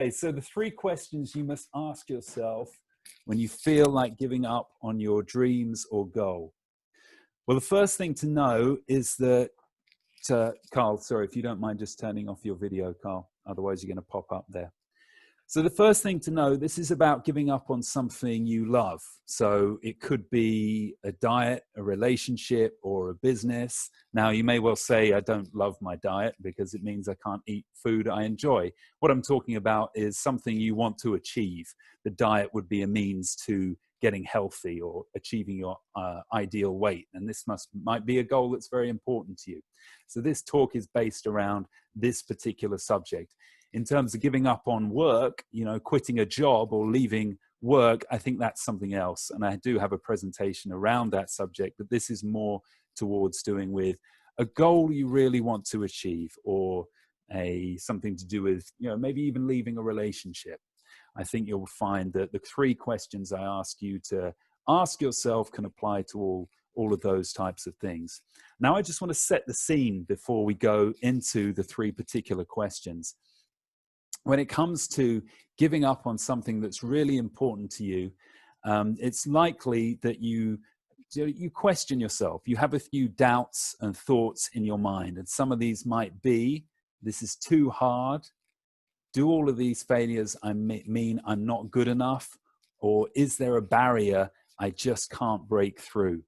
Okay, so the three questions you must ask yourself when you feel like giving up on your dreams or goal. Well, the first thing to know is that, Carl, sorry, if you don't mind just turning off your video, Carl, otherwise you're going to pop up there. So the first thing to know, this is about giving up on something you love. So it could be a diet, a relationship, or a business. Now, you may well say, I don't love my diet because it means I can't eat food I enjoy. What I'm talking about is something you want to achieve. The diet would be a means to getting healthy or achieving your ideal weight. And this might be a goal that's very important to you. So this talk is based around this particular subject. In terms of giving up on work, quitting a job or leaving work, I think that's something else. And I do have a presentation around that subject, but this is more towards doing with a goal you really want to achieve, or something to do with, maybe even leaving a relationship. I think you'll find that the three questions I ask you to ask yourself can apply to all of those types of things. Now, I just want to set the scene before we go into the three particular questions. When it comes to giving up on something that's really important to you, it's likely that you question yourself. You have a few doubts and thoughts in your mind. And some of these might be, this is too hard. Do all of these failures mean I'm not good enough? Or is there a barrier I just can't break through?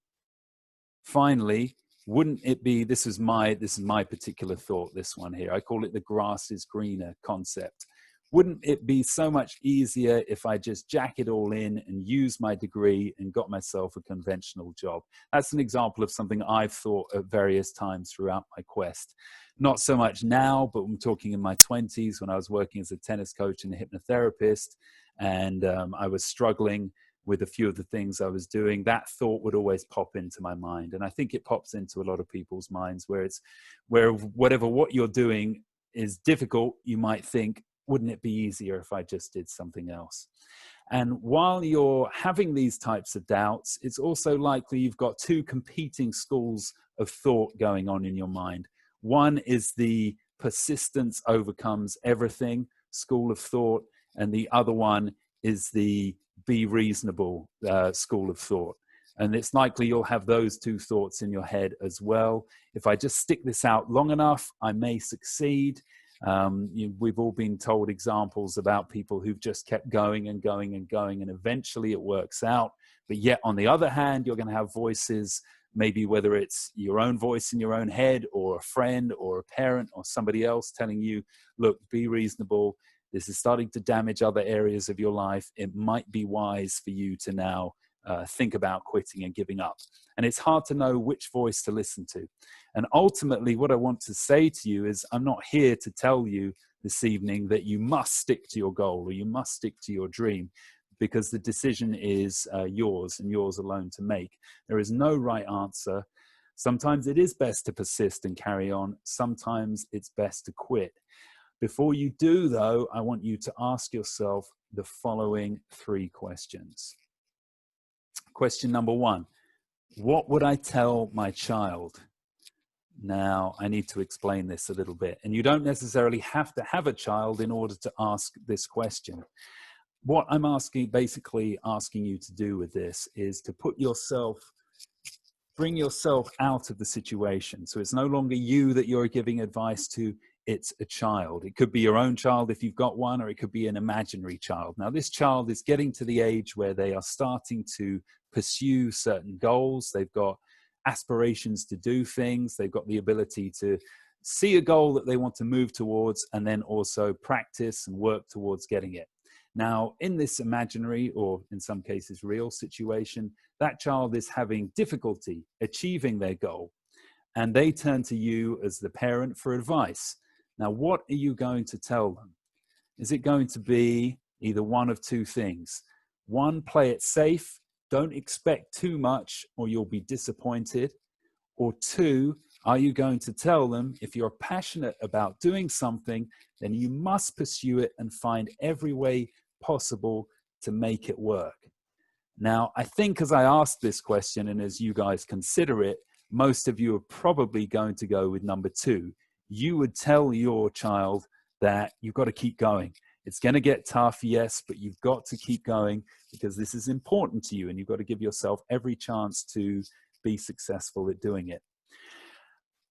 Finally, wouldn't it be, this is my particular thought, this one here, I call it the grass is greener concept. Wouldn't it be so much easier if I just jack it all in and use my degree and got myself a conventional job? That's an example of something I've thought at various times throughout my quest. Not so much now, but I'm talking in my 20s when I was working as a tennis coach and a hypnotherapist, and I was struggling with a few of the things I was doing. That thought would always pop into my mind. And I think it pops into a lot of people's minds where what you're doing is difficult, you might think, wouldn't it be easier if I just did something else? And while you're having these types of doubts, it's also likely you've got two competing schools of thought going on in your mind. One is the persistence overcomes everything school of thought, and the other one is the be reasonable school of thought. And it's likely you'll have those two thoughts in your head as well. If I just stick this out long enough, I may succeed. We've all been told examples about people who've just kept going and going and going, and eventually it works out. But yet, on the other hand, you're going to have voices, maybe whether it's your own voice in your own head, or a friend or a parent or somebody else telling you, look, be reasonable. This is starting to damage other areas of your life. It might be wise for you to now think about quitting and giving up. And it's hard to know which voice to listen to. And ultimately, what I want to say to you is, I'm not here to tell you this evening that you must stick to your goal or you must stick to your dream, because the decision is yours and yours alone to make. There is no right answer. Sometimes it is best to persist and carry on. Sometimes it's best to quit. Before you do, though, I want you to ask yourself the following three questions. Question number one, what would I tell my child? Now, I need to explain this a little bit. And you don't necessarily have to have a child in order to ask this question. What I'm basically asking you to do with this is to bring yourself out of the situation. So it's no longer you that you're giving advice to, it's a child. It could be your own child if you've got one, or it could be an imaginary child. Now, this child is getting to the age where they are starting to pursue certain goals. They've got aspirations to do things. They've got the ability to see a goal that they want to move towards, and then also practice and work towards getting it. Now, in this imaginary, or in some cases real situation, that child is having difficulty achieving their goal, and they turn to you as the parent for advice. Now, what are you going to tell them? Is it going to be either one of two things? One, play it safe. Don't expect too much or you'll be disappointed. Or two, are you going to tell them, if you're passionate about doing something, then you must pursue it and find every way possible to make it work? Now, I think as I asked this question, and as you guys consider it, most of you are probably going to go with number two. You would tell your child that you've got to keep going. It's going to get tough, yes, but you've got to keep going because this is important to you, and you've got to give yourself every chance to be successful at doing it.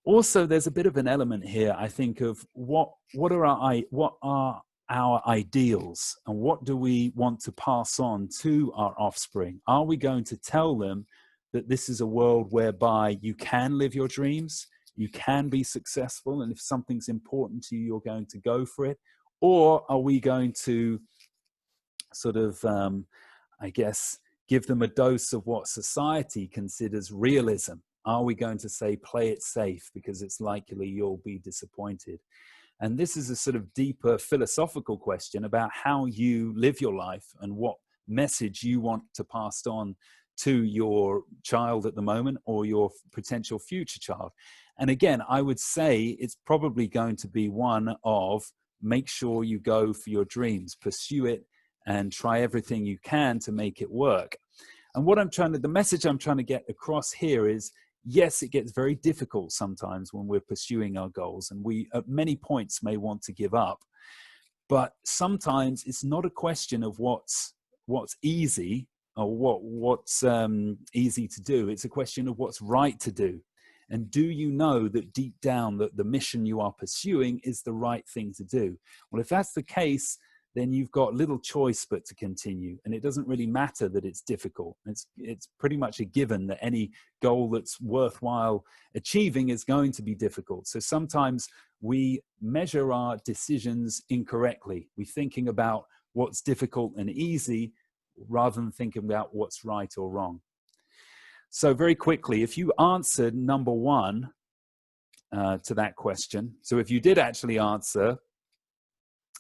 Also, there's a bit of an element here, I think, of what are our ideals, and what do we want to pass on to our offspring? Are we going to tell them that this is a world whereby you can live your dreams, you can be successful, and if something's important to you, you're going to go for it? Or are we going to sort of, I guess, give them a dose of what society considers realism? Are we going to say, play it safe because it's likely you'll be disappointed? And this is a sort of deeper philosophical question about how you live your life and what message you want to pass on to your child at the moment or your potential future child. And again, I would say it's probably going to be one of make sure you go for your dreams, pursue it, and try everything you can to make it work. And what the message I'm trying to get across here is, yes, it gets very difficult sometimes when we're pursuing our goals, and we at many points may want to give up. But sometimes it's not a question of what's easy or what's easy to do. It's a question of what's right to do. And do you know that deep down that the mission you are pursuing is the right thing to do? Well, if that's the case, then you've got little choice but to continue. And it doesn't really matter that it's difficult. It's pretty much a given that any goal that's worthwhile achieving is going to be difficult. So sometimes we measure our decisions incorrectly. We're thinking about what's difficult and easy rather than thinking about what's right or wrong. So very quickly, if you answered number one to that question, so if you did actually answer,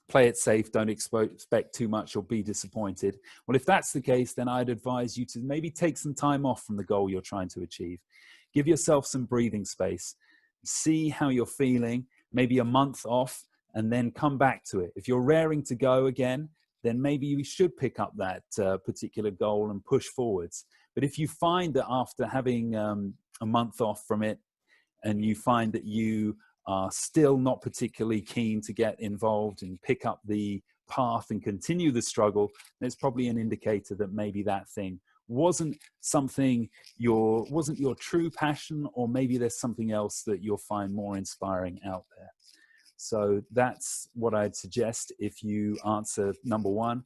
play it safe, don't expect too much or be disappointed. Well, if that's the case, then I'd advise you to maybe take some time off from the goal you're trying to achieve. Give yourself some breathing space. See how you're feeling, maybe a month off, and then come back to it. If you're raring to go again, then maybe you should pick up that particular goal and push forwards. But if you find that after having a month off from it, and you find that you are still not particularly keen to get involved and pick up the path and continue the struggle, it's probably an indicator that maybe that thing wasn't your true passion, or maybe there's something else that you'll find more inspiring out there. So that's what I'd suggest if you answer number one.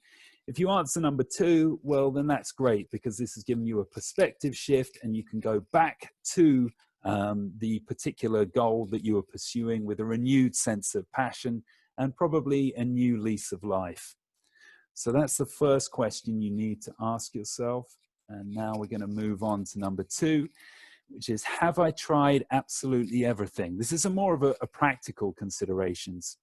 If you answer number two, well, then that's great, because this has given you a perspective shift and you can go back to the particular goal that you are pursuing with a renewed sense of passion and probably a new lease of life. So that's the first question you need to ask yourself. And now we're going to move on to number two, which is, have I tried absolutely everything? This is more of a practical considerations.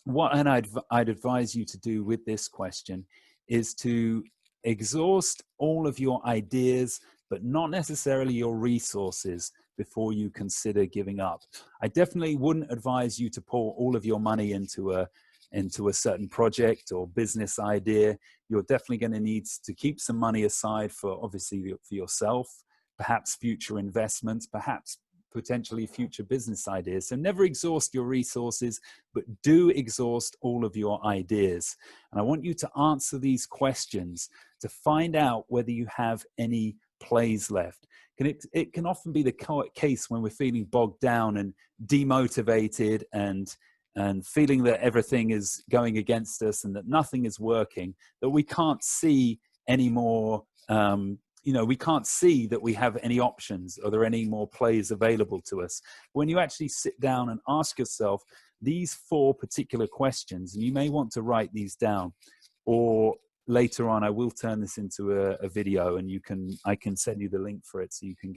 What I'd advise you to do with this question is to exhaust all of your ideas, but not necessarily your resources, before you consider giving up. I definitely wouldn't advise you to pour all of your money into a certain project or business idea. You're definitely going to need to keep some money aside for, obviously, for yourself, perhaps future investments, perhaps potentially future business ideas. So never exhaust your resources, but do exhaust all of your ideas. And I want you to answer these questions to find out whether you have any plays left. It can often be the case when we're feeling bogged down and demotivated and feeling that everything is going against us and that nothing is working, that we can't see any more, we can't see that we have any options or there are any more plays available to us. When you actually sit down and ask yourself these four particular questions, and you may want to write these down, or later on I will turn this into a video, and I can send you the link for it so you can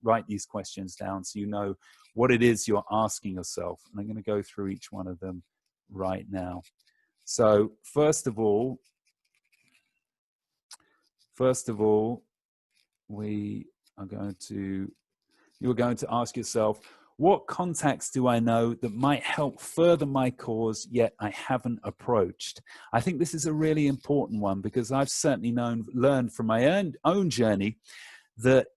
write these questions down so you know what it is you're asking yourself. And I'm going to go through each one of them right now. So first of all, you are going to ask yourself, what contacts do I know that might help further my cause, yet I haven't approached? I think this is a really important one, because I've certainly learned from my own journey that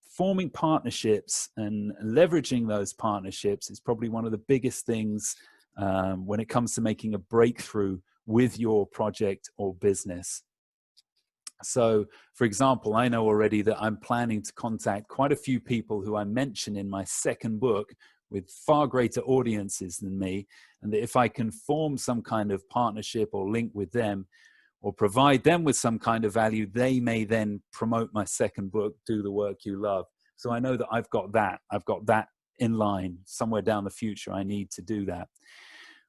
forming partnerships and leveraging those partnerships is probably one of the biggest things when it comes to making a breakthrough with your project or business. So, for example, I know already that I'm planning to contact quite a few people who I mention in my second book with far greater audiences than me, and that if I can form some kind of partnership or link with them or provide them with some kind of value, they may then promote my second book, Do the Work You Love. So I know that I've got that in line somewhere down the future. I need to do that.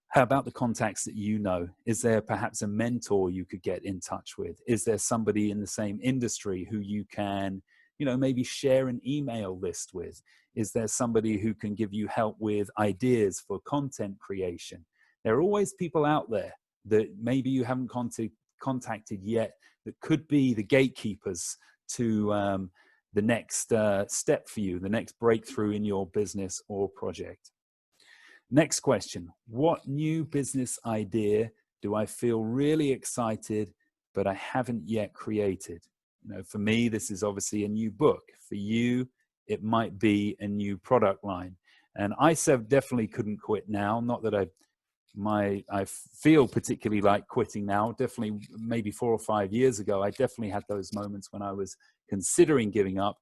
How about the contacts that you know? Is there perhaps a mentor you could get in touch with? Is there somebody in the same industry who you can, maybe share an email list with? Is there somebody who can give you help with ideas for content creation? There are always people out there that maybe you haven't contacted yet that could be the gatekeepers to the next step for you, the next breakthrough in your business or project. Next question. What new business idea do I feel really excited, but I haven't yet created? For me, this is obviously a new book. For you, it might be a new product line. And I definitely couldn't quit now. Not that I feel particularly like quitting now. Definitely maybe 4 or 5 years ago, I definitely had those moments when I was considering giving up.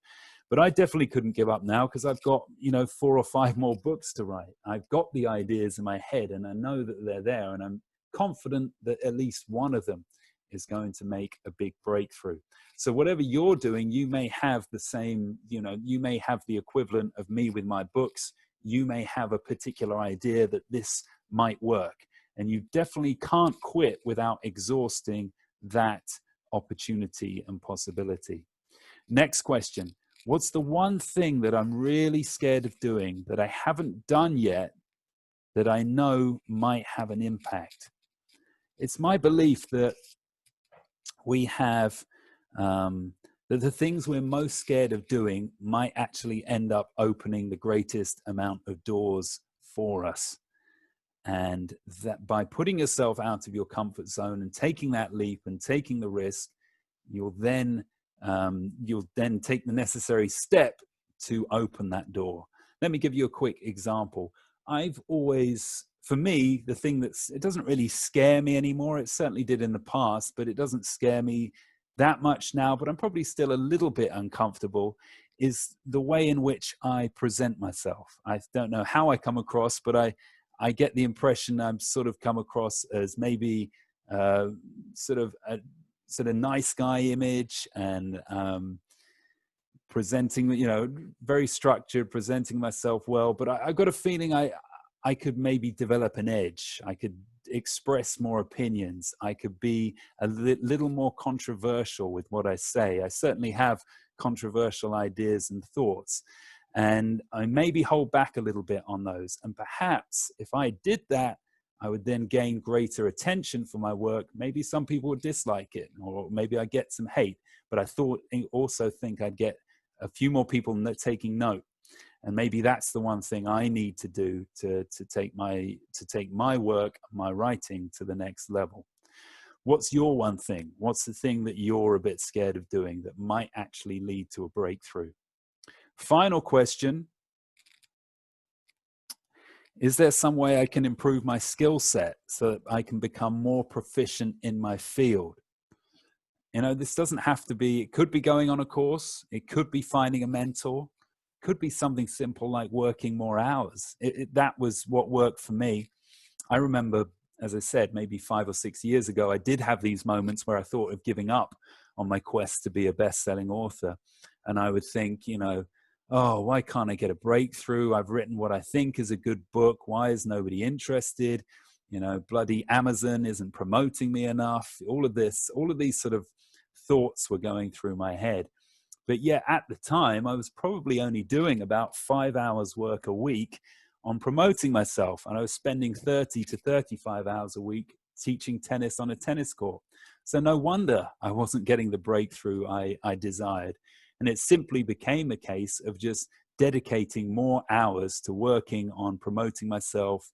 But I definitely couldn't give up now because I've got, 4 or 5 more books to write. I've got the ideas in my head and I know that they're there, and I'm confident that at least one of them is going to make a big breakthrough. So whatever you're doing, you may have the same, you may have the equivalent of me with my books. You may have a particular idea that this might work, and you definitely can't quit without exhausting that opportunity and possibility. Next question. What's the one thing that I'm really scared of doing that I haven't done yet that I know might have an impact? It's my belief that we have, that the things we're most scared of doing might actually end up opening the greatest amount of doors for us. And that by putting yourself out of your comfort zone and taking that leap and taking the risk, you'll then take the necessary step to open that door. Let me give you a quick example. For me, the thing it doesn't really scare me anymore. It certainly did in the past, but it doesn't scare me that much now, but I'm probably still a little bit uncomfortable, is the way in which I present myself. I don't know how I come across, but I get the impression I'm sort of come across as maybe sort of nice guy image, and presenting, very structured, presenting myself well. But I got a feeling I could maybe develop an edge. I could express more opinions. I could be a little more controversial with what I say. I certainly have controversial ideas and thoughts, and I maybe hold back a little bit on those. And perhaps if I did that, I would then gain greater attention for my work. Maybe some people would dislike it, or maybe I get some hate, but I also think I'd get a few more people taking note. And maybe that's the one thing I need to do to take my work, my writing to the next level. What's your one thing? What's the thing that you're a bit scared of doing that might actually lead to a breakthrough? Final question. Is there some way I can improve my skill set so that I can become more proficient in my field? This doesn't have to be, it could be going on a course. It could be finding a mentor. It could be something simple like working more hours. That was what worked for me. I remember, as I said, maybe 5 or 6 years ago, I did have these moments where I thought of giving up on my quest to be a best-selling author. And I would think, oh, why can't I get a breakthrough? I've written what I think is a good book. Why is nobody interested? Bloody Amazon isn't promoting me enough. All of these sort of thoughts were going through my head. But yet at the time, I was probably only doing about 5 hours work a week on promoting myself. And I was spending 30 to 35 hours a week teaching tennis on a tennis court. So no wonder I wasn't getting the breakthrough I desired. And it simply became a case of just dedicating more hours to working on promoting myself,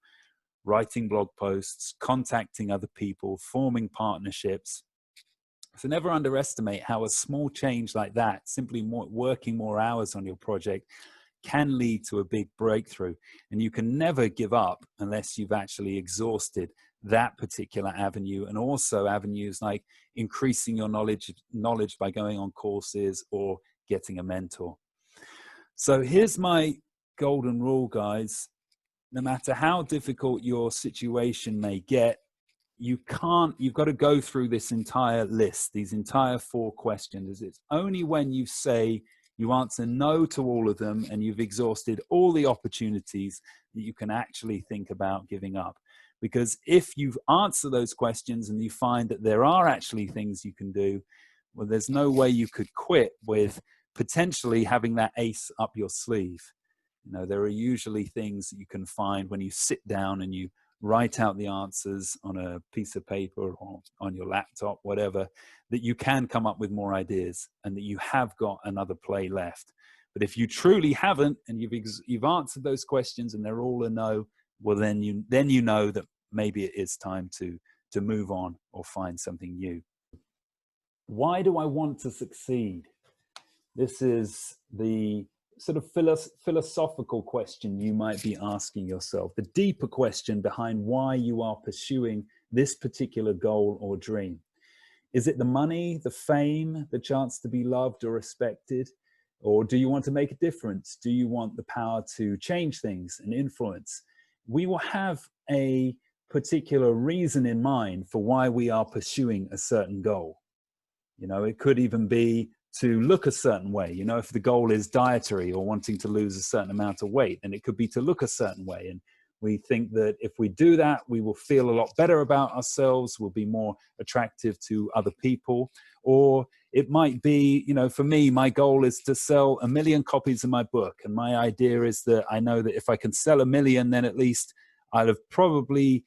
writing blog posts, contacting other people, forming partnerships. So never underestimate how a small change like that, simply working more hours on your project, can lead to a big breakthrough. And you can never give up unless you've actually exhausted that particular avenue, and also avenues like increasing your knowledge by going on courses or getting a mentor. So here's my golden rule, guys. No matter how difficult your situation may get, you've got to go through this entire list, these entire 4 questions. It's only when you say you answer no to all of them and you've exhausted all the opportunities that you can actually think about giving up. Because if you answer those questions and you find that there are actually things you can do, well, there's no way you could quit with potentially having that ace up your sleeve. You know, there are usually things that you can find when you sit down and you write out the answers on a piece of paper or on your laptop, whatever, that you can come up with more ideas and that you have got another play left. But if you truly haven't, and you've answered those questions and they're all a no, well, then you know that maybe it is time to move on or find something new. Why do I want to succeed? This is the sort of philosophical question you might be asking yourself, the deeper question behind why you are pursuing this particular goal or dream. Is it the money, the fame, the chance to be loved or respected? Or do you want to make a difference? Do you want the power to change things and influence? We will have a particular reason in mind for why we are pursuing a certain goal. You know, it could even be to look a certain way. You know, if the goal is dietary or wanting to lose a certain amount of weight, then it could be to look a certain way. And we think that if we do that, we will feel a lot better about ourselves, we'll be more attractive to other people. Or it might be, you know, for me, my goal is to sell 1 million copies of my book. And my idea is that I know that if I can sell 1 million, then at least I'll have probably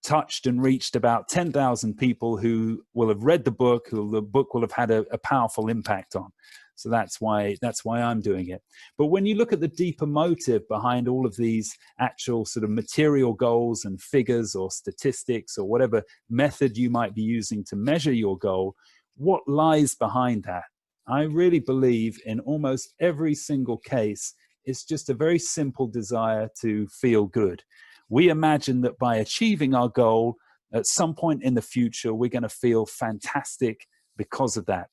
touched and reached about 10,000 people who will have read the book, who the book will have had a powerful impact on. So that's why I'm doing it. But when you look at the deeper motive behind all of these actual sort of material goals and figures or statistics or whatever method you might be using to measure your goal, what lies behind that? I really believe in almost every single case, it's just a very simple desire to feel good. We imagine that by achieving our goal, at some point in the future, we're going to feel fantastic because of that.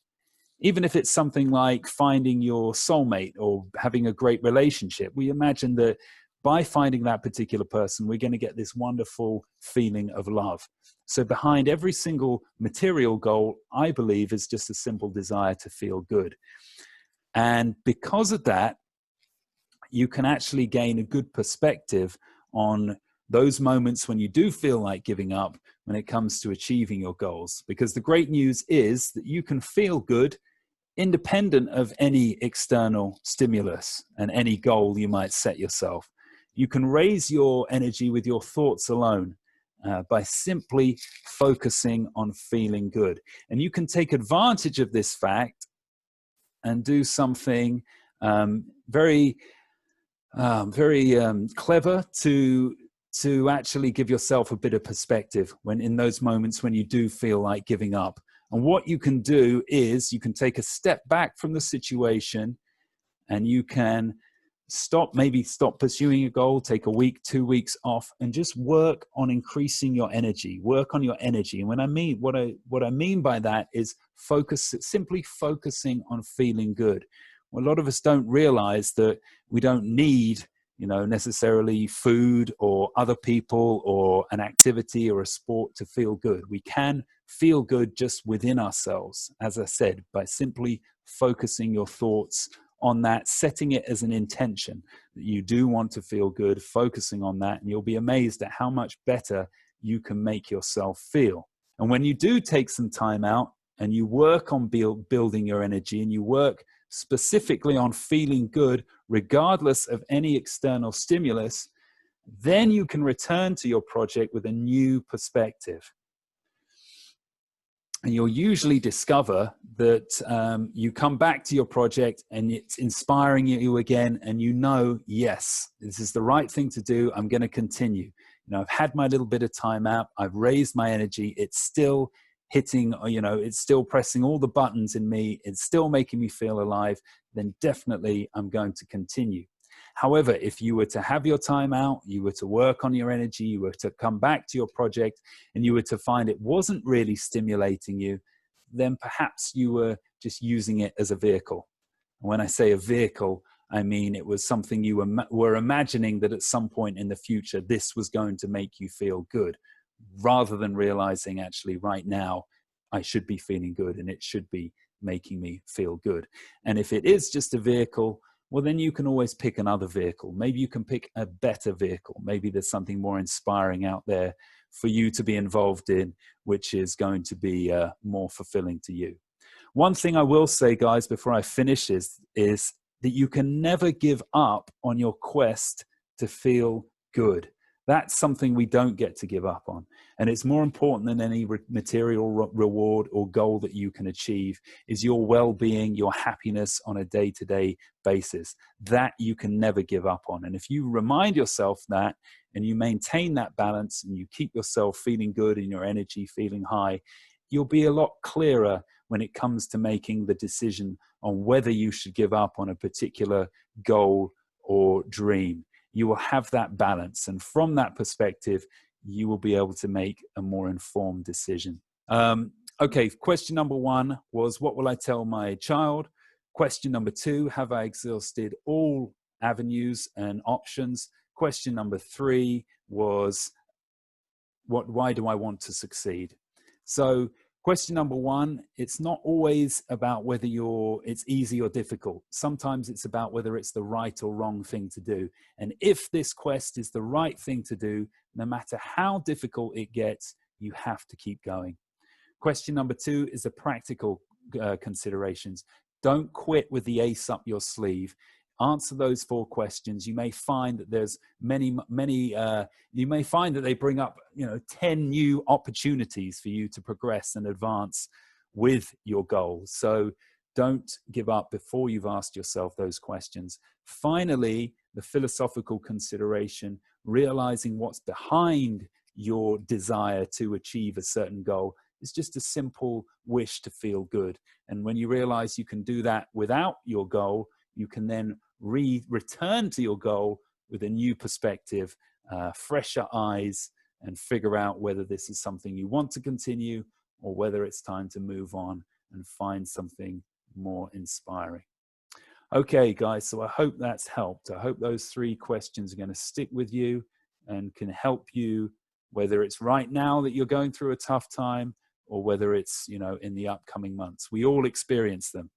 Even if it's something like finding your soulmate or having a great relationship, we imagine that by finding that particular person, we're going to get this wonderful feeling of love. So behind every single material goal, I believe, is just a simple desire to feel good. And because of that, you can actually gain a good perspective on those moments when you do feel like giving up when it comes to achieving your goals. Because the great news is that you can feel good independent of any external stimulus and any goal you might set yourself. You can raise your energy with your thoughts alone by simply focusing on feeling good. And you can take advantage of this fact and do something very clever to actually give yourself a bit of perspective when in those moments when you do feel like giving up. And what you can do is you can take a step back from the situation and you can stop pursuing a goal, take a week, 2 weeks off, and just work on increasing your energy, work on your energy. And what I mean by that is simply focusing on feeling good. Well, a lot of us don't realize that we don't need, necessarily food or other people or an activity or a sport to feel good. We can feel good just within ourselves, as I said, by simply focusing your thoughts on that, setting it as an intention that you do want to feel good, focusing on that, and you'll be amazed at how much better you can make yourself feel. And when you do take some time out and you work on building your energy and you work specifically on feeling good, regardless of any external stimulus, then you can return to your project with a new perspective. And you'll usually discover that you come back to your project and it's inspiring you again. And yes, this is the right thing to do. I'm going to continue. I've had my little bit of time out. I've raised my energy. It's still hitting, it's still pressing all the buttons in me. It's still making me feel alive. Then definitely I'm going to continue. However, if you were to have your time out, you were to work on your energy, you were to come back to your project, and you were to find it wasn't really stimulating you, then perhaps you were just using it as a vehicle. When I say a vehicle, I mean it was something you were imagining that at some point in the future, this was going to make you feel good, rather than realizing actually right now, I should be feeling good and it should be making me feel good. And if it is just a vehicle, well, then you can always pick another vehicle. Maybe you can pick a better vehicle. Maybe there's something more inspiring out there for you to be involved in, which is going to be more fulfilling to you. One thing I will say, guys, before I finish is that you can never give up on your quest to feel good. That's something we don't get to give up on. And it's more important than any material reward or goal that you can achieve is your well-being, your happiness on a day-to-day basis. That you can never give up on. And if you remind yourself that and you maintain that balance and you keep yourself feeling good and your energy feeling high, you'll be a lot clearer when it comes to making the decision on whether you should give up on a particular goal or dream. You will have that balance. And from that perspective, you will be able to make a more informed decision. Okay, question number 1 was, what will I tell my child? Question number 2, have I exhausted all avenues and options? Question number 3 was, why do I want to succeed? So question number 1, it's not always about whether it's easy or difficult. Sometimes it's about whether it's the right or wrong thing to do. And if this quest is the right thing to do, no matter how difficult it gets, you have to keep going. Question number 2 is the practical considerations. Don't quit with the ace up your sleeve. Answer those 4 questions. You may find that there's many, you may find that they bring up, 10 new opportunities for you to progress and advance with your goals. So don't give up before you've asked yourself those questions. Finally, the philosophical consideration, realizing what's behind your desire to achieve a certain goal is just a simple wish to feel good. And when you realize you can do that without your goal, you can then return to your goal with a new perspective, fresher eyes, and figure out whether this is something you want to continue or whether it's time to move on and find something more inspiring. Okay, guys, so I hope that's helped. I hope those 3 questions are going to stick with you and can help you, whether it's right now that you're going through a tough time or whether it's, in the upcoming months. We all experience them.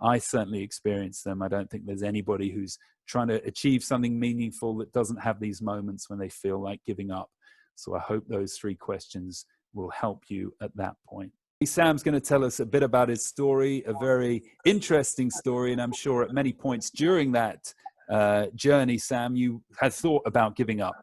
I certainly experience them. I don't think there's anybody who's trying to achieve something meaningful that doesn't have these moments when they feel like giving up. So I hope those 3 questions will help you at that point. Sam's going to tell us a bit about his story, a very interesting story, and I'm sure at many points during that journey, Sam, you had thought about giving up.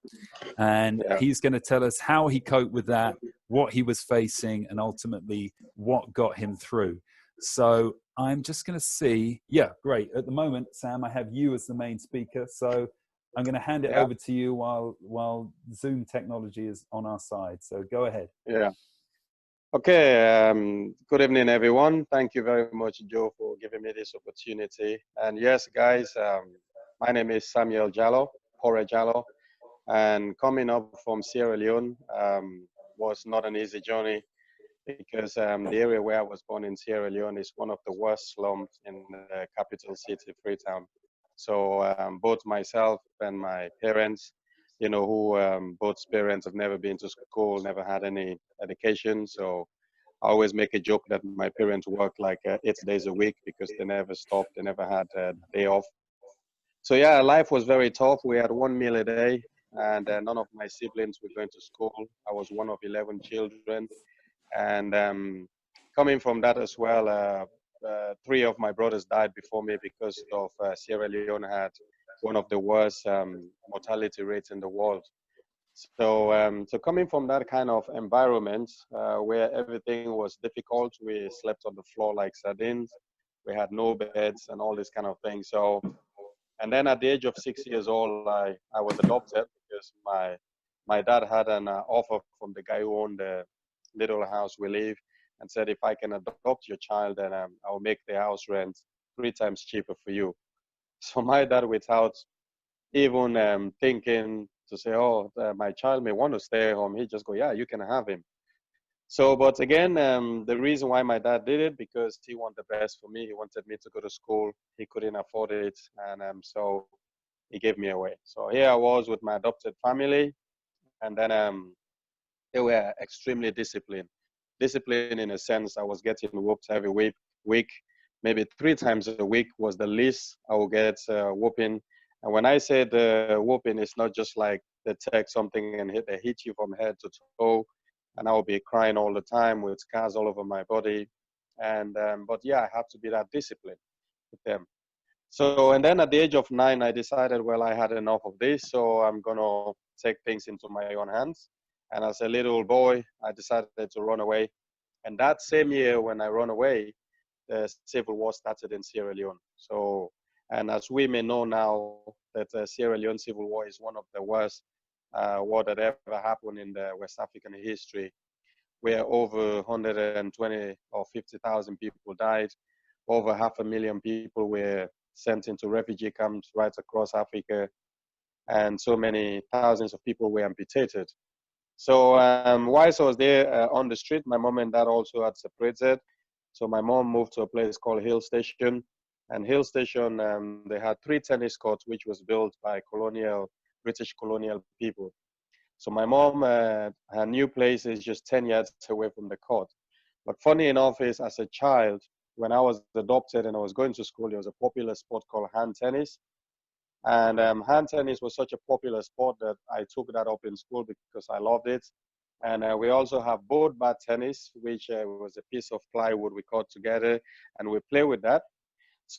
And he's going to tell us how he coped with that, what he was facing, and ultimately what got him through. So I'm just going to see. Yeah, great. At the moment, Sam, I have you as the main speaker. So I'm going to hand it over to you while Zoom technology is on our side. So go ahead. Yeah. Okay. Good evening, everyone. Thank you very much, Joe, for giving me this opportunity. And yes, guys, my name is Samuel Jallow, Pore Jallow. And coming up from Sierra Leone was not an easy journey, because the area where I was born in Sierra Leone is one of the worst slums in the capital city, Freetown. So both myself and my parents, who both parents have never been to school, never had any education. So I always make a joke that my parents worked like 8 days a week because they never stopped, they never had a day off. So yeah, life was very tough. We had 1 meal a day, and none of my siblings were going to school. I was one of 11 children. And coming from that as well, 3 of my brothers died before me because of Sierra Leone had one of the worst mortality rates in the world. So, so coming from that kind of environment where everything was difficult, we slept on the floor like sardines. We had no beds and all this kind of thing. So, and then at the age of 6 years old, I was adopted because my dad had an offer from the guy who owned the little house we live, and said, if I can adopt your child, then I'll make the house rent 3 times cheaper for you. So my dad, without even thinking to say, oh, my child may want to stay home. He just go, yeah, you can have him. So, but again, the reason why my dad did it, because he wanted the best for me. He wanted me to go to school. He couldn't afford it. And so he gave me away. So here I was with my adopted family. And then they were extremely disciplined. Disciplined in a sense, I was getting whooped every week. Maybe 3 times a week was the least I would get whooping. And when I say the whooping, it's not just like they take something and they hit you from head to toe. And I will be crying all the time with scars all over my body. And but yeah, I have to be that disciplined with them. So, and then at the age of 9, I decided, well, I had enough of this, so I'm gonna take things into my own hands. And as a little boy, I decided to run away. And that same year, when I run away, the civil war started in Sierra Leone. So, and as we may know now, that the Sierra Leone civil war is one of the worst war that ever happened in the West African history, where over 120 or 50,000 people died, over 500,000 people were sent into refugee camps right across Africa, and so many thousands of people were amputated. So whilst I was there on the street, my mom and dad also had separated. So my mom moved to a place called Hill Station. And Hill Station, they had 3 tennis courts, which was built by British colonial people. So my mom, her new place is just 10 yards away from the court. But funny enough is, as a child, when I was adopted and I was going to school, there was a popular sport called hand tennis. And hand tennis was such a popular sport that I took that up in school because I loved it. And we also have board bat tennis, which was a piece of plywood we cut together, and we play with that.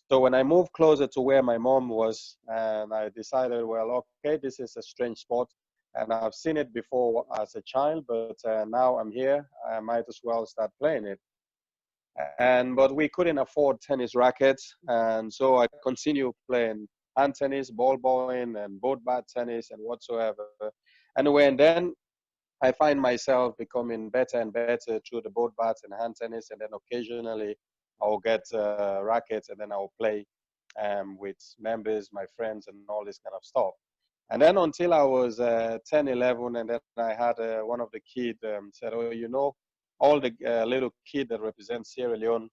So when I moved closer to where my mom was, and I decided, well, okay, this is a strange sport, and I've seen it before as a child, but now I'm here, I might as well start playing it. And but we couldn't afford tennis rackets, and so I continued playing hand tennis, ball bowling, and board bat tennis, and whatsoever. Anyway, and then I find myself becoming better and better through the board bats and hand tennis, and then occasionally I'll get rackets, and then I'll play with members, my friends, and all this kind of stuff. And then until I was 10, 11, and then I had one of the kids said, oh, you know, all the little kids that represent Sierra Leone,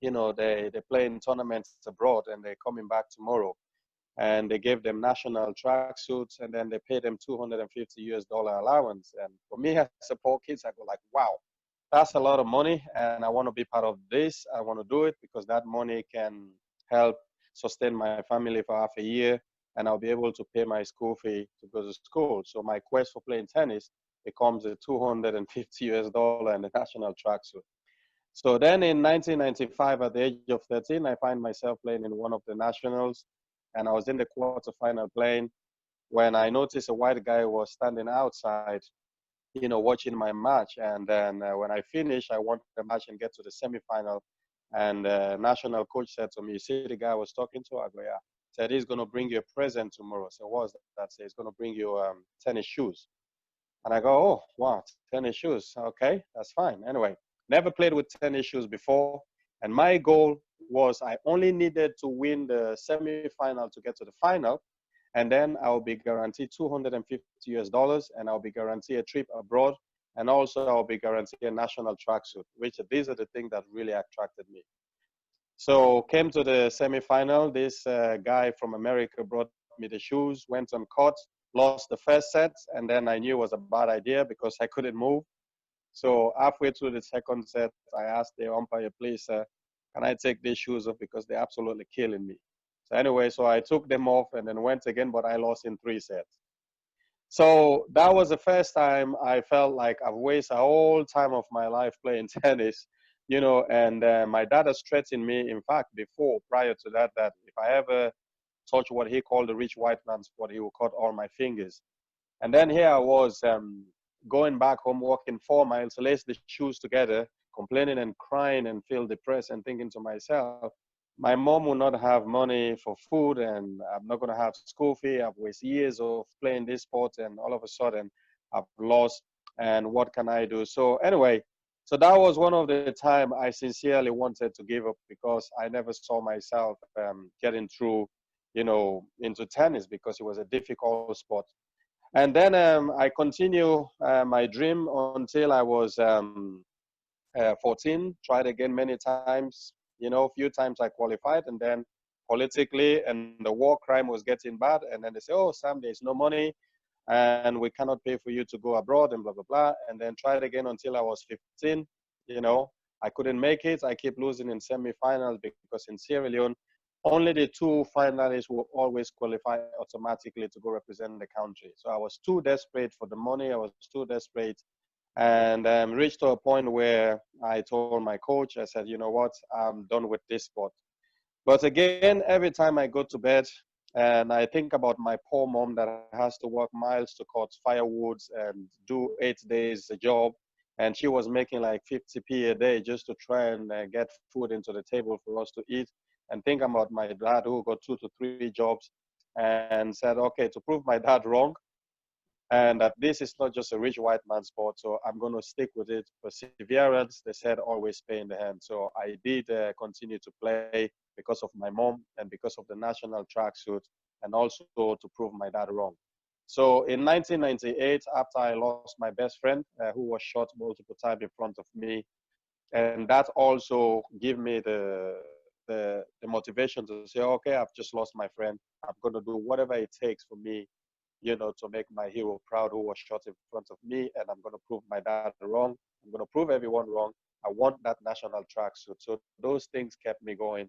you know, they play in tournaments abroad, and they're coming back tomorrow. And they gave them national track suits, and then they paid them $250 allowance. And for me as a poor kid, I go like, wow, that's a lot of money, and I want to be part of this. I want to do it because that money can help sustain my family for half a year, and I'll be able to pay my school fee to go to school. So my quest for playing tennis becomes a $250 in the national track suit. So then in 1995, at the age of 13, I find myself playing in one of the nationals, and I was in the quarterfinal playing when I noticed a white guy was standing outside, you know, watching my match. And then when I finished, I won the match and get to the semifinal. And the national coach said to me, "You see the guy I was talking to?" I go, "Yeah." Said he's going to bring you a present tomorrow. So what's that? Said he's going to bring you tennis shoes. And I go, "Oh, wow, tennis shoes. Okay, that's fine." Anyway, never played with tennis shoes before. And my goal was I only needed to win the semifinal to get to the final. And then I'll be guaranteed $250 and I'll be guaranteed a trip abroad. And also I'll be guaranteed a national tracksuit, which these are the things that really attracted me. So came to the semifinal. This guy from America brought me the shoes, went on court, lost the first set, and then I knew it was a bad idea because I couldn't move. So halfway through the second set, I asked the umpire, please, can I take these shoes off because they're absolutely killing me. So anyway, so I took them off and then went again, but I lost in 3 sets. So that was the first time I felt like I've wasted a whole time of my life playing tennis, you know, and my dad has threatened me, in fact, before, prior to that, that if I ever touch what he called the rich white man's sport, he will cut all my fingers. And then here I was going back home, walking 4 miles, lace the shoes together, complaining and crying and feel depressed and thinking to myself, my mom will not have money for food and I'm not going to have school fee. I've wasted years of playing this sport and all of a sudden I've lost and what can I do? So anyway, so that was one of the time I sincerely wanted to give up because I never saw myself getting through, into tennis because it was a difficult sport. And then I continue my dream until I was 14, tried again many times, a few times I qualified, and then politically and the war crime was getting bad. And then they say, oh, Sam, there's no money and we cannot pay for you to go abroad and blah, blah, blah. And then tried again until I was 15, I couldn't make it. I keep losing in semifinals because in Sierra Leone, only the two finalists will always qualify automatically to go represent the country. So I was too desperate for the money. I was too desperate and reached to a point where I told my coach, I said, you know what, I'm done with this sport. But again, every time I go to bed and I think about my poor mom that has to work miles to cut firewoods and do 8 days a job, and she was making like 50p a day just to try and get food into the table for us to eat, and think about my dad who got 2 to 3 jobs, and said, okay, to prove my dad wrong, and that this is not just a rich white man sport, so I'm going to stick with it. Perseverance, they said, always pay in the hand. So I did continue to play because of my mom and because of the national tracksuit, and also to prove my dad wrong. So in 1998, after I lost my best friend, who was shot multiple times in front of me, and that also gave me the motivation to say, okay, I've just lost my friend. I'm going to do whatever it takes for me, to make my hero proud who was shot in front of me, and I'm going to prove my dad wrong. I'm going to prove everyone wrong. I want that national tracksuit. So those things kept me going.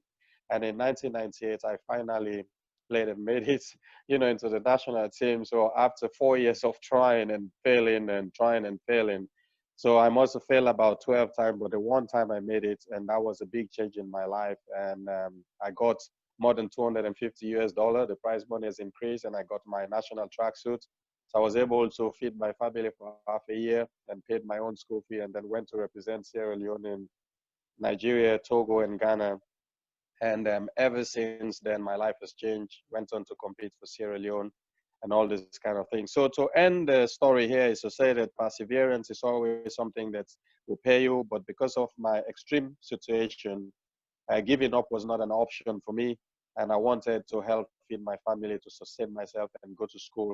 And in 1998, I finally played and made it, into the national team. So after 4 years of trying and failing and trying and failing, so I must have failed about 12 times, but the one time I made it, and that was a big change in my life. And I got more than 250 US dollar. The prize money has increased, and I got my national tracksuit. So I was able to feed my family for half a year and paid my own school fee, and then went to represent Sierra Leone in Nigeria, Togo, and Ghana. And ever since then, my life has changed. Went on to compete for Sierra Leone and all this kind of thing. So to end the story here is to say that perseverance is always something that will pay you. But because of my extreme situation, giving up was not an option for me. And I wanted to help feed my family, to sustain myself and go to school.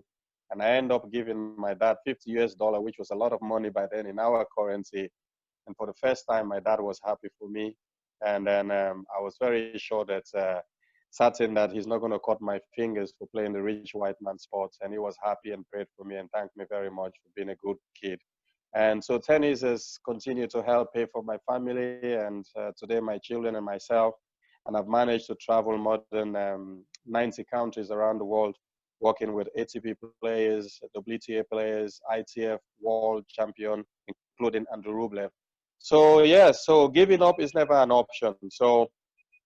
And I ended up giving my dad 50 US dollar, which was a lot of money by then in our currency. And for the first time, my dad was happy for me. And then I was very sure that, certain that he's not going to cut my fingers for playing the rich white man sports. And he was happy and prayed for me and thanked me very much for being a good kid. And so tennis has continued to help pay for my family and today my children and myself. And I've managed to travel more than 90 countries around the world, working with ATP players, WTA players, ITF world champion, including Andrew Rublev. So yeah, so giving up is never an option. So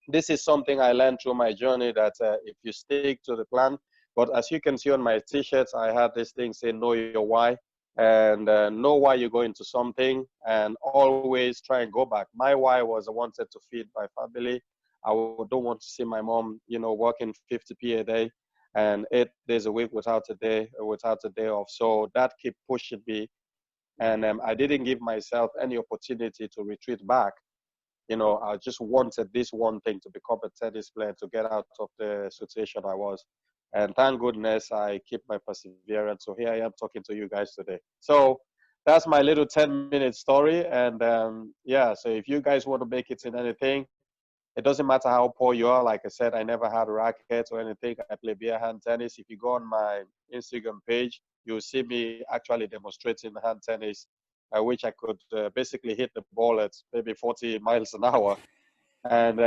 this is something I learned through my journey, that if you stick to the plan, but as you can see on my t-shirts, I had this thing saying know your why, and know why you go into something, and always try and go back. My why was I wanted to feed my family. I don't want to see my mom, working 50p a day and 8 days a week without a day off. So that kept pushing me, and I didn't give myself any opportunity to retreat back. I just wanted this one thing, to become a tennis player, to get out of the situation I was. And thank goodness I keep my perseverance. So here I am talking to you guys today. So that's my little 10-minute story. And yeah, so if you guys want to make it in anything, it doesn't matter how poor you are. Like I said, I never had rackets or anything. I play bare hand tennis. If you go on my Instagram page, you'll see me actually demonstrating hand tennis, which I could basically hit the ball at maybe 40 miles an hour. And,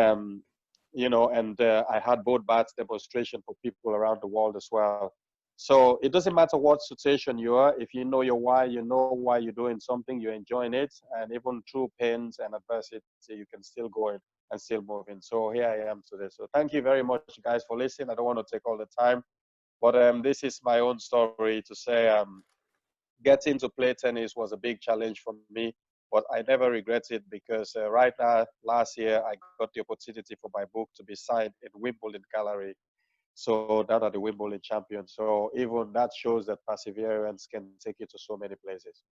I had both bats demonstration for people around the world as well. So it doesn't matter what situation you are. If you know your why, you know why you're doing something, you're enjoying it. And even through pains and adversity, you can still go in and still moving. So here I am today. So thank you very much, guys, for listening. I don't want to take all the time, but this is my own story to say getting to play tennis was a big challenge for me, but I never regret it because right now, last year, I got the opportunity for my book to be signed in Wimbledon Gallery. So that are the Wimbledon champions. So even that shows that perseverance can take you to so many places.